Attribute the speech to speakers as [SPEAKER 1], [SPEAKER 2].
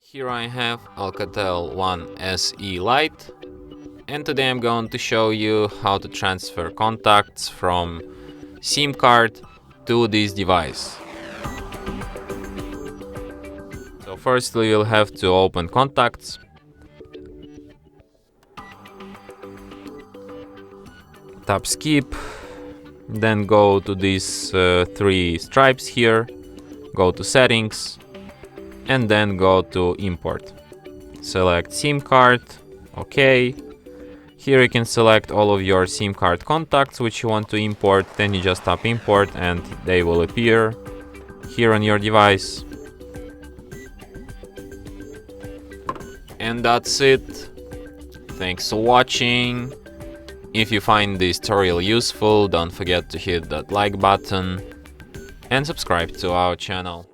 [SPEAKER 1] Here I have ALCATEL 1SE Lite, and today I'm going to show you how to transfer contacts from SIM card to this device. So firstly you'll have to open contacts, tap skip, then go to these three stripes here, go to settings, and then go to import. Select SIM card, OK. Here you can select all of your SIM card contacts which you want to import, then you just tap import and they will appear here on your device. And that's it. Thanks for watching. If you find this tutorial useful, don't forget to hit that like button and subscribe to our channel.